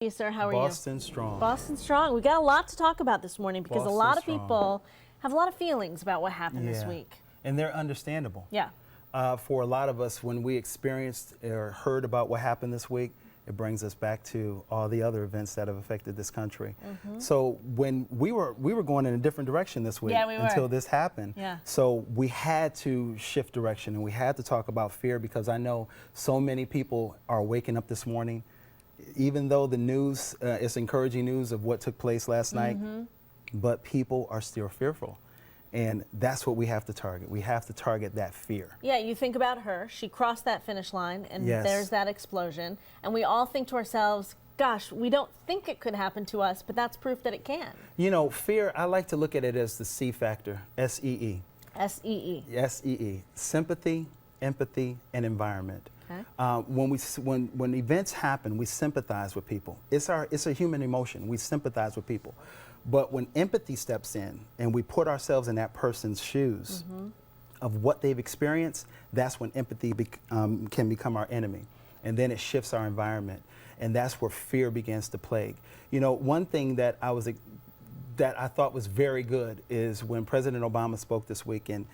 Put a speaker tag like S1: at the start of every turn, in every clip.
S1: Hey, sir, how are you?
S2: Boston strong.
S1: Boston strong. We got a lot to talk about this morning because a
S2: Boston
S1: lot of
S2: strong.
S1: people have a lot of feelings about what happened this week.
S2: And they're understandable.
S1: Yeah.
S2: For a lot of us, when we experienced or heard about what happened this week, it brings us back to all the other events that have affected this country. So when we were going in a different direction this week
S1: Yeah, we were.
S2: until this happened.
S1: Yeah.
S2: So we had to shift direction and we had to talk about fear because I know so many people are waking up this morning, even though the news is encouraging news of what took place last night, but people are still fearful. And that's what we have to target. We have to target that fear.
S1: Yeah, you think about her. She crossed that finish line, and
S2: Yes.
S1: there's that explosion. And we all think to ourselves, gosh, we don't think it could happen to us, but that's proof that it can.
S2: You know, fear, I like to look at it as the C factor, S-E-E.
S1: S-E-E.
S2: S-E-E. Sympathy, empathy, and environment.
S1: Okay.
S2: When events happen, we sympathize with people. It's a human emotion. We sympathize with people. But when empathy steps in and we put ourselves in that person's shoes of what they've experienced, that's when empathy can become our enemy. And then it shifts our environment. And that's where fear begins to plague. You know, one thing that I thought was very good is when President Obama spoke this week, and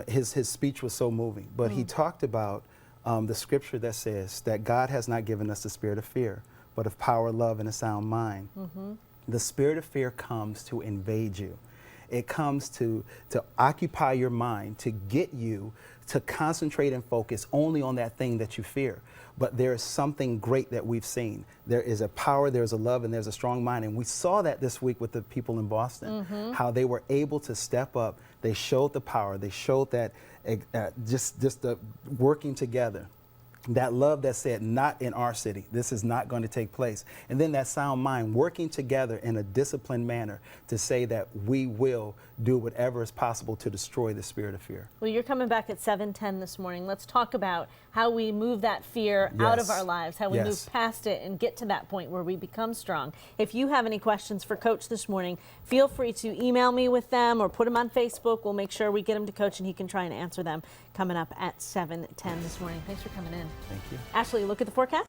S2: his speech was so moving. But he talked about the scripture that says that God has not given us the spirit of fear, but of power, love, and a sound mind. The spirit of fear comes to invade you. It comes to occupy your mind, to get you to concentrate and focus only on that thing that you fear. But there is something great that we've seen. There is a power, there's a love, and there's a strong mind. And we saw that this week with the people in Boston, how they were able to step up. They showed the power. They showed that just the working together. That love that said, not in our city, this is not going to take place. And then that sound mind working together in a disciplined manner to say that we will do whatever is possible to destroy the spirit of fear.
S1: Well, you're coming back at 7:10 this morning. Let's talk about how we move that fear out of
S2: Yes.
S1: our lives, how we
S2: Yes.
S1: move past it and get to that point where we become strong. If you have any questions for Coach this morning, feel free to email me with them or put them on Facebook. We'll make sure we get them to Coach and he can try and answer them coming up at 7:10 this morning. Thanks for coming in.
S2: Thank you.
S1: Ashley, look at the forecast.